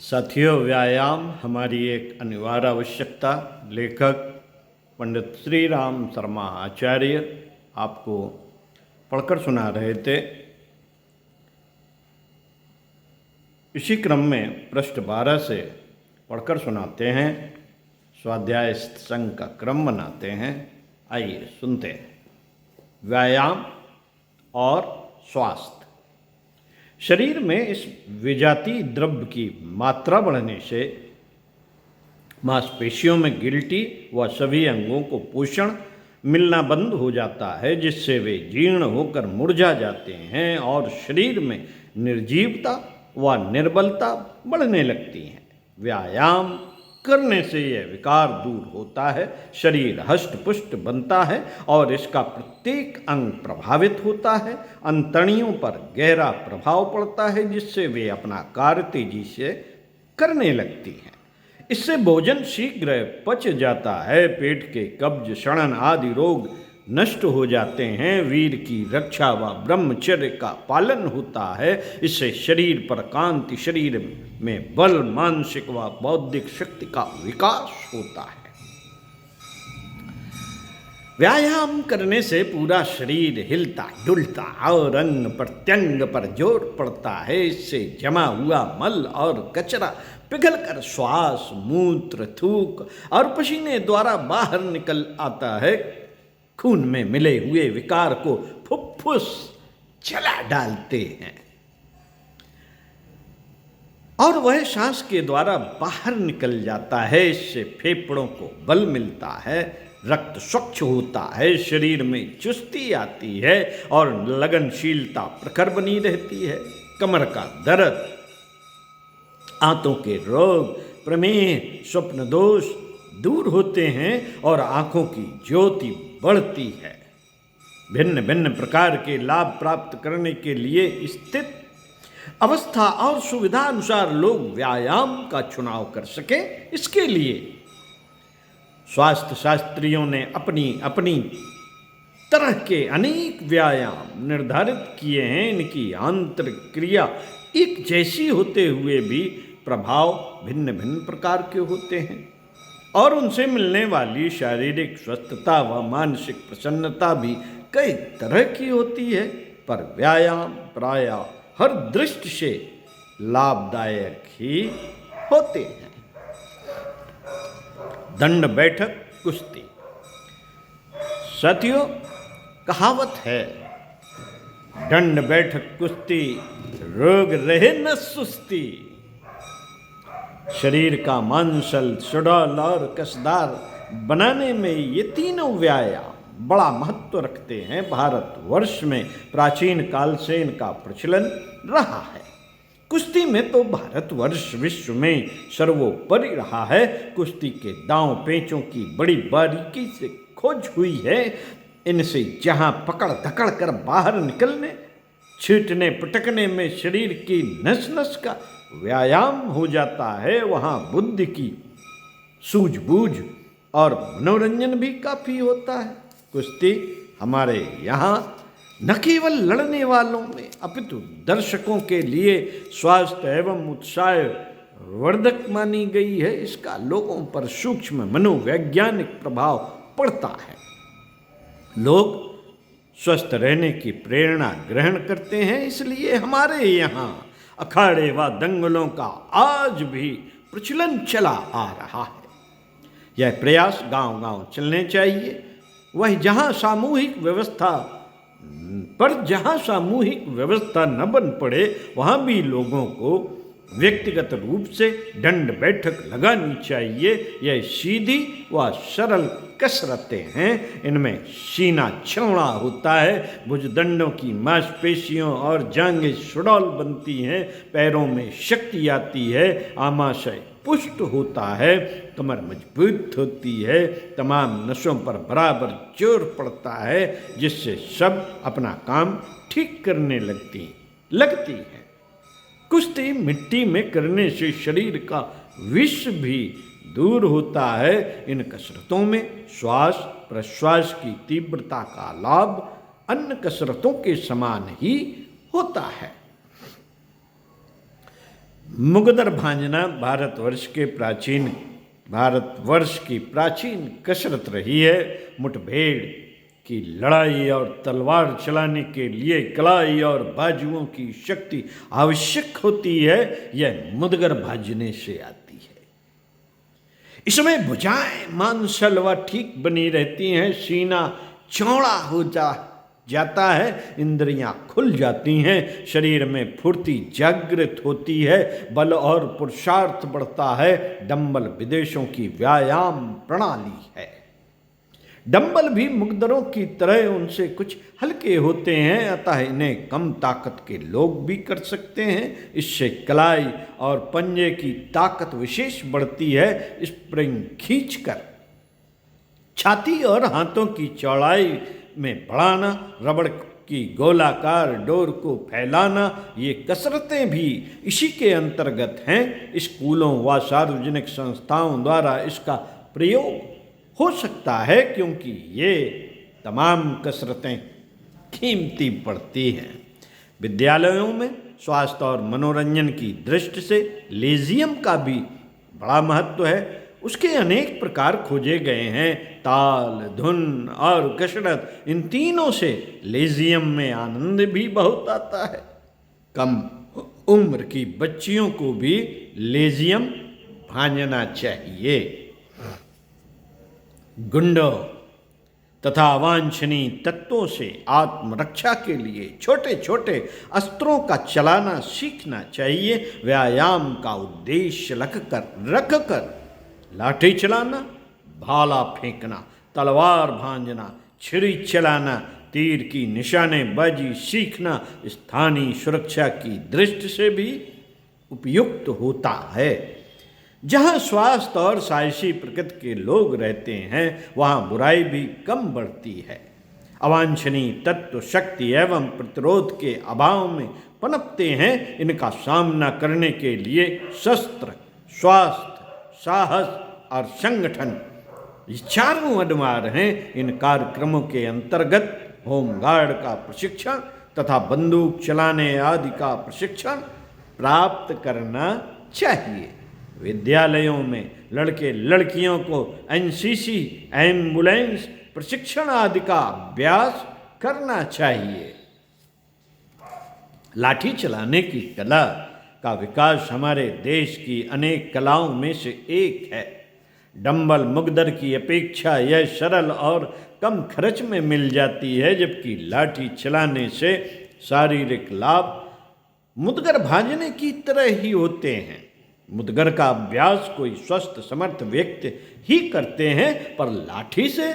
साथियों, व्यायाम हमारी एक अनिवार्य आवश्यकता। लेखक पंडित श्री राम शर्मा आचार्य आपको पढ़कर सुना रहे थे। इसी क्रम में पृष्ठ 12 से पढ़कर सुनाते हैं। स्वाध्याय संघ का क्रम बनाते हैं। आइए सुनते हैं। व्यायाम और स्वास्थ्य। शरीर में इस विजातीय द्रव्य की मात्रा बढ़ने से मांसपेशियों में गिल्टी व सभी अंगों को पोषण मिलना बंद हो जाता है, जिससे वे जीर्ण होकर मुरझा जाते हैं और शरीर में निर्जीवता व निर्बलता बढ़ने लगती है। व्यायाम करने से यह विकार दूर होता है, शरीर हष्ट पुष्ट बनता है और इसका प्रत्येक अंग प्रभावित होता है। अंतड़ियों पर गहरा प्रभाव पड़ता है, जिससे वे अपना कार्य तेजी से करने लगती हैं। इससे भोजन शीघ्र पच जाता है, पेट के कब्ज, सड़न आदि रोग नष्ट हो जाते हैं, वीर की रक्षा व ब्रह्मचर्य का पालन होता है। इससे शरीर पर कांति, शरीर में बल, मानसिक व बौद्धिक शक्ति का विकास होता है। व्यायाम करने से पूरा शरीर हिलता डुलता और अंग प्रत्यंग पर जोर पड़ता है। इससे जमा हुआ मल और कचरा पिघलकर श्वास, मूत्र, थूक और पसीने द्वारा बाहर निकल आता है। खून में मिले हुए विकार को फुफ्फुस जला डालते हैं और वह सांस के द्वारा बाहर निकल जाता है। इससे फेफड़ों को बल मिलता है, रक्त स्वच्छ होता है, शरीर में चुस्ती आती है और लगनशीलता प्रखर बनी रहती है। कमर का दर्द, आंतों के रोग, प्रमेह, स्वप्न दोष दूर होते हैं और आंखों की ज्योति बढ़ती है। भिन्न भिन्न प्रकार के लाभ प्राप्त करने के लिए स्थित अवस्था और सुविधा अनुसार लोग व्यायाम का चुनाव कर सके, इसके लिए स्वास्थ्य शास्त्रियों ने अपनी अपनी तरह के अनेक व्यायाम निर्धारित किए हैं। इनकी आंतरिक क्रिया एक जैसी होते हुए भी प्रभाव भिन्न भिन्न प्रकार के होते हैं और उनसे मिलने वाली शारीरिक स्वस्थता व मानसिक प्रसन्नता भी कई तरह की होती है। पर व्यायाम प्रायः हर दृष्टि से लाभदायक ही होते हैं। दंड बैठक कुश्ती। साथियों, कहावत है, दंड बैठक कुश्ती, रोग रहे न सुस्ती। शरीर का मांसल, सुडौल और कसदार बनाने में ये तीनों व्यायाम बड़ा महत्व रखते हैं। भारतवर्ष में प्राचीन काल से इनका प्रचलन रहा है। कुश्ती में तो भारतवर्ष विश्व में सर्वोपरि रहा है। कुश्ती के दांव पेचों की बड़ी बारीकी से खोज हुई है। इनसे जहां पकड़ धकड़ कर बाहर निकलने, छींटने पटकने में शरीर की नस नस का व्यायाम हो जाता है, वहाँ बुद्धि की सूझबूझ और मनोरंजन भी काफ़ी होता है। कुश्ती हमारे यहाँ न केवल लड़ने वालों में अपितु दर्शकों के लिए स्वास्थ्य एवं उत्साह वर्धक मानी गई है। इसका लोगों पर सूक्ष्म मनोवैज्ञानिक प्रभाव पड़ता है। लोग स्वस्थ रहने की प्रेरणा ग्रहण करते हैं, इसलिए हमारे यहाँ अखाड़े व दंगलों का आज भी प्रचलन चला आ रहा है। यह प्रयास गांव गांव चलने चाहिए। वह जहां सामूहिक व्यवस्था न बन पड़े, वहां भी लोगों को व्यक्तिगत रूप से दंड बैठक लगानी चाहिए। यह सीधी व सरल कसरतें हैं। इनमें सीना चौड़ा होता है, भुजदंडों की मांसपेशियों और जांघें सुडौल बनती हैं, पैरों में शक्ति आती है, आमाशय पुष्ट होता है, कमर मजबूत होती है, तमाम नसों पर बराबर जोर पड़ता है, जिससे सब अपना काम ठीक करने लगती है। कुश्ती मिट्टी में करने से शरीर का विष भी दूर होता है। इन कसरतों में श्वास प्रश्वास की तीव्रता का लाभ अन्य कसरतों के समान ही होता है। मुगदर भांजना भारतवर्ष की प्राचीन कसरत रही है। मुठभेड़ की लड़ाई और तलवार चलाने के लिए कलाई और बाजुओं की शक्ति आवश्यक होती है, यह मुदगर भांजने से आती है। इसमें भुजाएं मांसल व ठीक बनी रहती हैं, सीना चौड़ा हो जाता है, इंद्रियां खुल जाती हैं, शरीर में फुर्ती जागृत होती है, बल और पुरुषार्थ बढ़ता है। डंबल विदेशों की व्यायाम प्रणाली है। डंबल भी मुगदरों की तरह उनसे कुछ हल्के होते हैं, अतः इन्हें कम ताकत के लोग भी कर सकते हैं। इससे कलाई और पंजे की ताकत विशेष बढ़ती है। स्प्रिंग खींचकर छाती और हाथों की चौड़ाई में बढ़ाना, रबड़ की गोलाकार डोर को फैलाना, ये कसरतें भी इसी के अंतर्गत हैं। स्कूलों व सार्वजनिक संस्थाओं द्वारा इसका प्रयोग हो सकता है, क्योंकि ये तमाम कसरतें कीमती पड़ती हैं। विद्यालयों में स्वास्थ्य और मनोरंजन की दृष्टि से लेजियम का भी बड़ा महत्व है। उसके अनेक प्रकार खोजे गए हैं। ताल, धुन और कसरत, इन तीनों से लेजियम में आनंद भी बहुत आता है। कम उम्र की बच्चियों को भी लेजियम भांजना चाहिए। गुंडों तथा अवांछनीय तत्वों से आत्मरक्षा के लिए छोटे छोटे अस्त्रों का चलाना सीखना चाहिए। व्यायाम का उद्देश्य रखकर लाठी चलाना, भाला फेंकना, तलवार भांजना, छुरी चलाना, तीर की निशानेबाजी सीखना स्थानीय सुरक्षा की दृष्टि से भी उपयुक्त होता है। जहाँ स्वास्थ्य और साहसी प्रकृति के लोग रहते हैं, वहाँ बुराई भी कम बढ़ती है। अवांछनीय तत्व शक्ति एवं प्रतिरोध के अभाव में पनपते हैं। इनका सामना करने के लिए शस्त्र, स्वास्थ्य, साहस और संगठन, ये चारों अनिवार्य हैं। इन कार्यक्रमों के अंतर्गत होमगार्ड का प्रशिक्षण तथा बंदूक चलाने आदि का प्रशिक्षण प्राप्त करना चाहिए। विद्यालयों में लड़के लड़कियों को एनसीसी, एम्बुलेंस प्रशिक्षण आदि का अभ्यास करना चाहिए। लाठी चलाने की कला का विकास हमारे देश की अनेक कलाओं में से एक है। डंबल मुगदर की अपेक्षा यह सरल और कम खर्च में मिल जाती है, जबकि लाठी चलाने से शारीरिक लाभ मुदगर भांजने की तरह ही होते हैं। मुदगर का अभ्यास कोई स्वस्थ समर्थ व्यक्ति ही करते हैं, पर लाठी से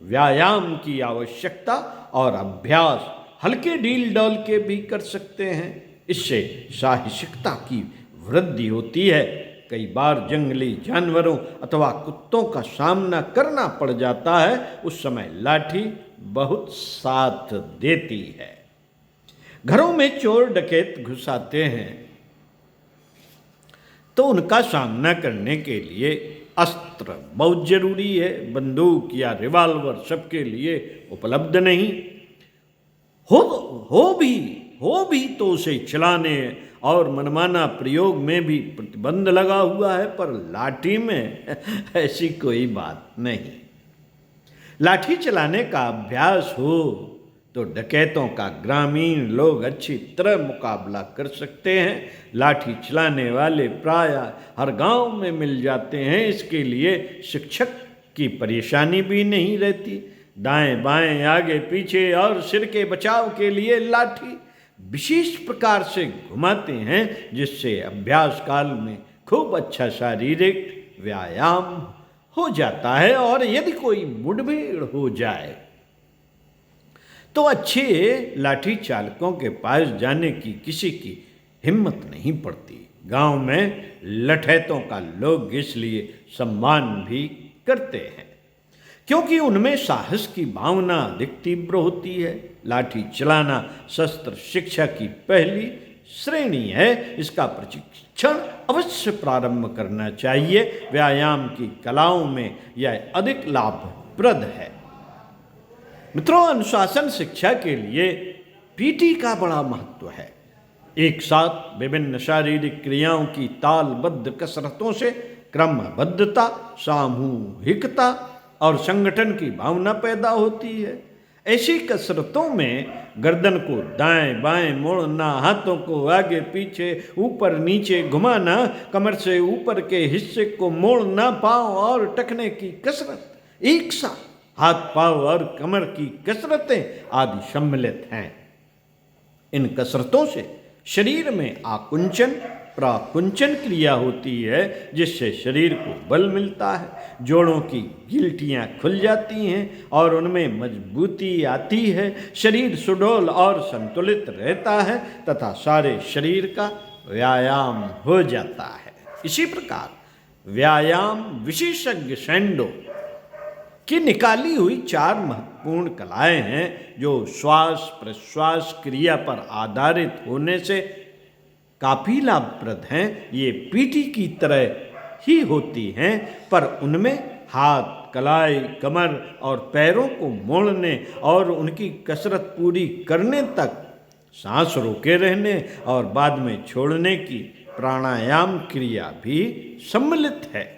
व्यायाम की आवश्यकता और अभ्यास हल्के ढील डॉल के भी कर सकते हैं। इससे साहसिकता की वृद्धि होती है। कई बार जंगली जानवरों अथवा कुत्तों का सामना करना पड़ जाता है, उस समय लाठी बहुत साथ देती है। घरों में चोर डकैत घुस आते हैं तो उनका सामना करने के लिए अस्त्र बहुत जरूरी है। बंदूक या रिवॉल्वर सबके लिए उपलब्ध नहीं हो भी तो उसे चलाने और मनमाना प्रयोग में भी प्रतिबंध लगा हुआ है, पर लाठी में ऐसी कोई बात नहीं। लाठी चलाने का अभ्यास हो तो डकैतों का ग्रामीण लोग अच्छी तरह मुकाबला कर सकते हैं। लाठी चलाने वाले प्रायः हर गांव में मिल जाते हैं। इसके लिए शिक्षक की परेशानी भी नहीं रहती। दाएं बाएं, आगे पीछे और सिर के बचाव के लिए लाठी विशेष प्रकार से घुमाते हैं, जिससे अभ्यास काल में खूब अच्छा शारीरिक व्यायाम हो जाता है। और यदि कोई मुठभेड़ हो जाए तो अच्छे लाठी चालकों के पास जाने की किसी की हिम्मत नहीं पड़ती। गांव में लठैतों का लोग इसलिए सम्मान भी करते हैं, क्योंकि उनमें साहस की भावना अधिक तीव्र होती है। लाठी चलाना शस्त्र शिक्षा की पहली श्रेणी है। इसका प्रशिक्षण अवश्य प्रारंभ करना चाहिए। व्यायाम की कलाओं में यह अधिक लाभप्रद है। मित्रों, अनुशासन शिक्षा के लिए पीटी का बड़ा महत्व है। एक साथ विभिन्न शारीरिक क्रियाओं की तालबद्ध कसरतों से क्रमबद्धता, सामूहिकता और संगठन की भावना पैदा होती है। ऐसी कसरतों में गर्दन को दाएं बाएं मोड़ना, हाथों को आगे पीछे ऊपर नीचे घुमाना, कमर से ऊपर के हिस्से को मोड़ना, पांव और टखने की कसरत, एक साथ हाथ पांव और कमर की कसरतें आदि सम्मिलित हैं। इन कसरतों से शरीर में आकुंचन प्राकुंचन क्रिया होती है, जिससे शरीर को बल मिलता है, जोड़ों की गिल्टियाँ खुल जाती हैं और उनमें मजबूती आती है, शरीर सुडौल और संतुलित रहता है तथा सारे शरीर का व्यायाम हो जाता है। इसी प्रकार व्यायाम विशेषज्ञ सैंडो की निकाली हुई 4 महत्वपूर्ण कलाएं हैं, जो श्वास प्रश्वास क्रिया पर आधारित होने से काफ़ी लाभप्रद हैं। ये पीटी की तरह ही होती हैं, पर उनमें हाथ, कलाई, कमर और पैरों को मोड़ने और उनकी कसरत पूरी करने तक सांस रोके रहने और बाद में छोड़ने की प्राणायाम क्रिया भी सम्मिलित है।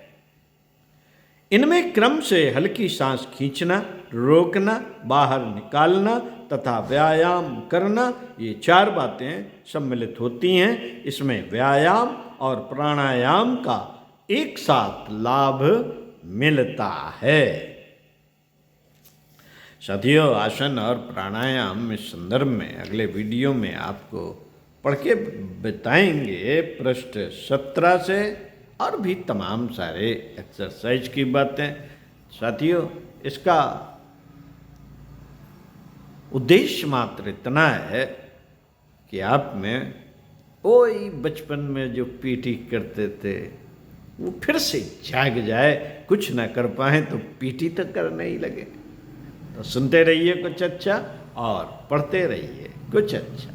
इनमें क्रम से हल्की सांस खींचना, रोकना, बाहर निकालना तथा व्यायाम करना, ये 4 बातें सम्मिलित होती हैं। इसमें व्यायाम और प्राणायाम का एक साथ लाभ मिलता है। साथियों, आसन और प्राणायाम इस संदर्भ में अगले वीडियो में आपको पढ़ के बताएंगे, पृष्ठ 17 से, और भी तमाम सारे एक्सरसाइज की बातें। साथियों, इसका उद्देश्य मात्र इतना है कि आप में वही बचपन में जो पीटी करते थे वो फिर से जाग जाए। कुछ ना कर पाए तो पीटी तो करने ही लगे। तो सुनते रहिए कुछ अच्छा और पढ़ते रहिए कुछ अच्छा।